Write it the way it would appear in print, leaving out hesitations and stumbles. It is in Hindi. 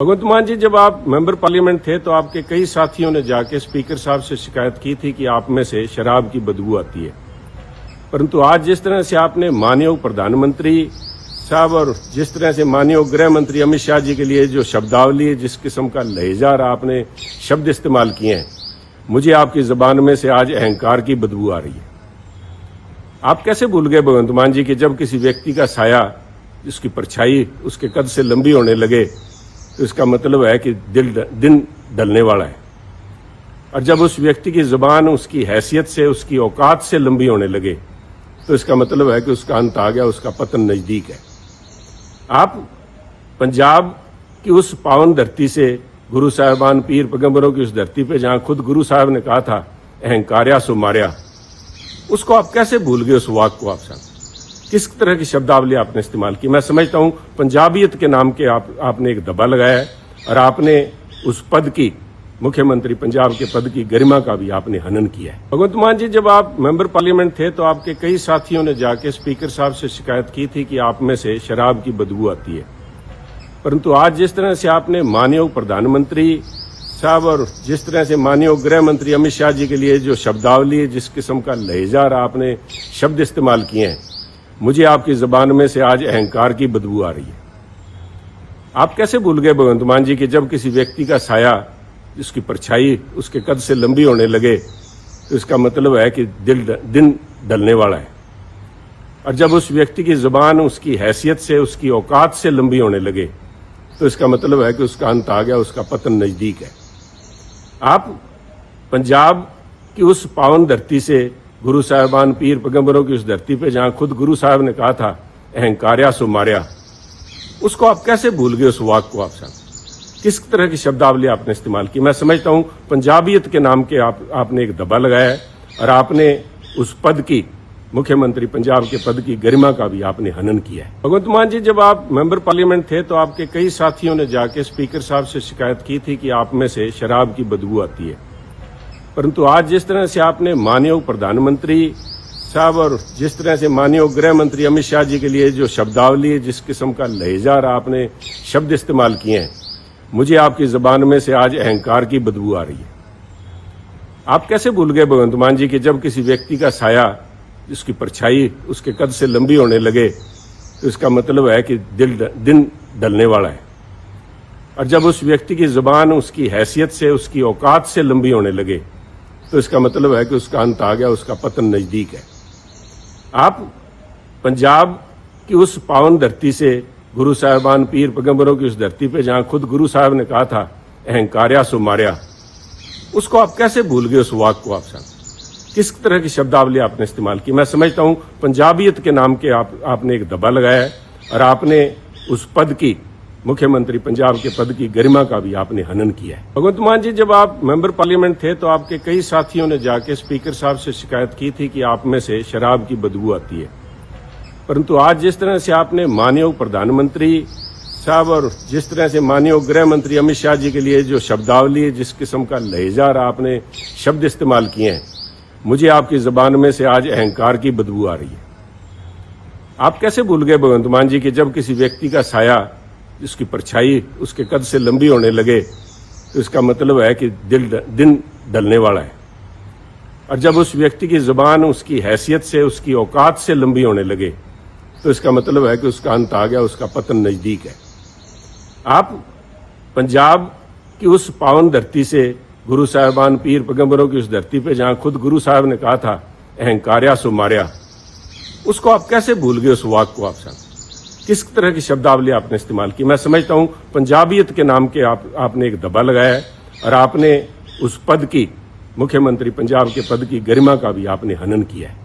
भगवंत मान जी, जब आप मेंबर पार्लियामेंट थे तो आपके कई साथियों ने जाके स्पीकर साहब से शिकायत की थी कि आप में से शराब की बदबू आती है। परंतु आज जिस तरह से आपने माननीय प्रधानमंत्री साहब और जिस तरह से माननीय गृह मंत्री अमित शाह जी के लिए जो शब्दावली, जिस किस्म का लहजा और आपने शब्द इस्तेमाल किए हैं, मुझे आपकी जबान में से आज अहंकार की बदबू आ रही है। आप कैसे भूल गए भगवंत मान जी कि जब किसी व्यक्ति का साया, उसकी परछाई उसके कद से लंबी होने लगे तो इसका मतलब है कि दिन ढलने वाला है। और जब उस व्यक्ति की जुबान उसकी हैसियत से, उसकी औकात से लंबी होने लगे तो इसका मतलब है कि उसका अंत आ गया, उसका पतन नजदीक है। आप पंजाब की उस पावन धरती से, गुरु साहिबान पीर पैगंबरों की उस धरती पे जहां खुद गुरु साहब ने कहा था अहंकार्या सो मार्या, उसको आप कैसे भूल गए? उस वाक को आप साहब किस तरह की शब्दावली आपने इस्तेमाल की? मैं समझता हूं पंजाबियत के नाम के आपने एक दबा लगाया है और आपने उस पद की, मुख्यमंत्री पंजाब के पद की गरिमा का भी आपने हनन किया है। भगवंत मान जी, जब आप मेंबर पार्लियामेंट थे तो आपके कई साथियों ने जाके स्पीकर साहब से शिकायत की थी कि आप में से शराब की बदबू आती है। परंतु आज जिस तरह से आपने माननीय प्रधानमंत्री साहब और जिस तरह से माननीय गृह मंत्री अमित शाह जी के लिए जो शब्दावली, जिस किस्म का लहजा और आपने शब्द इस्तेमाल किए हैं, मुझे आपकी जबान में से आज अहंकार की बदबू आ रही है। आप कैसे भूल गए भगवंत मान जी कि जब किसी व्यक्ति का साया, उसकी परछाई उसके कद से लंबी होने लगे तो इसका मतलब है कि दिन ढलने वाला है। और जब उस व्यक्ति की जुबान उसकी हैसियत से, उसकी औकात से लंबी होने लगे तो इसका मतलब है कि उसका अंत आ गया, उसका पतन नजदीक है। आप पंजाब की उस पावन धरती से, गुरु साहिबान पीर पैगंबरों की उस धरती पे जहां खुद गुरु साहब ने कहा था अहंकार्या सो मार्या, उसको आप कैसे भूल गए? उस वाक को आप साहब किस तरह की शब्दावली आपने इस्तेमाल की? मैं समझता हूं पंजाबियत के नाम के आपने एक दबा लगाया है और आपने उस पद की, मुख्यमंत्री पंजाब के पद की गरिमा का भी आपने हनन किया है। भगवंत मान जी, जब आप मेंबर पार्लियामेंट थे तो आपके कई साथियों ने जाके स्पीकर साहब से शिकायत की थी कि आप में से शराब की बदबू आती है। परंतु आज जिस तरह से आपने माननीय प्रधानमंत्री साहब और जिस तरह से माननीय गृह मंत्री अमित शाह जी के लिए जो शब्दावली, जिस किस्म का लहजा और आपने शब्द इस्तेमाल किए हैं, मुझे आपकी जबान में से आज अहंकार की बदबू आ रही है। आप कैसे भूल गए भगवंत मान जी कि जब किसी व्यक्ति का साया, उसकी परछाई उसके कद से लंबी होने लगे तो इसका मतलब है कि दिन ढलने वाला है। और जब उस व्यक्ति की जुबान उसकी हैसियत से, उसकी औकात से लंबी होने लगे तो इसका मतलब है कि उसका अंत आ गया, उसका पतन नजदीक है। आप पंजाब की उस पावन धरती से, गुरु साहिबान पीर पैगंबरों की उस धरती पे जहां खुद गुरु साहब ने कहा था अहंकार्या सो मार्या, उसको आप कैसे भूल गए? उस वाक को आप साहब किस तरह की शब्दावली आपने इस्तेमाल की? मैं समझता हूं पंजाबियत के नाम के आपने एक दबा लगाया है और आपने उस पद की, मुख्यमंत्री पंजाब के पद की गरिमा का भी आपने हनन किया है। भगवंत मान जी, जब आप मेंबर पार्लियामेंट थे तो आपके कई साथियों ने जाके स्पीकर साहब से शिकायत की थी कि आप में से शराब की बदबू आती है। परंतु आज जिस तरह से आपने माननीय प्रधानमंत्री साहब और जिस तरह से माननीय गृह मंत्री अमित शाह जी के लिए जो शब्दावली, जिस किस्म का लहजा और आपने शब्द इस्तेमाल किए हैं, मुझे आपकी जबान में से आज अहंकार की बदबू आ रही है। आप कैसे भूल गए भगवंत मान जी कि जब किसी व्यक्ति का साया, उसकी परछाई उसके कद से लंबी होने लगे तो इसका मतलब है कि दिन ढलने वाला है। और जब उस व्यक्ति की जुबान उसकी हैसियत से, उसकी औकात से लंबी होने लगे तो इसका मतलब है कि उसका अंत आ गया, उसका पतन नजदीक है। आप पंजाब की उस पावन धरती से, गुरु साहिबान पीर पैगंबरों की उस धरती पे जहां खुद गुरु साहब ने कहा था अहंकार्या सो मार्या, उसको आप कैसे भूल गए? उस वाक को आप साहब किस तरह की शब्दावली आपने इस्तेमाल की? मैं समझता हूं पंजाबियत के नाम के आपने एक दबा लगाया है और आपने उस पद की, मुख्यमंत्री पंजाब के पद की गरिमा का भी आपने हनन किया है।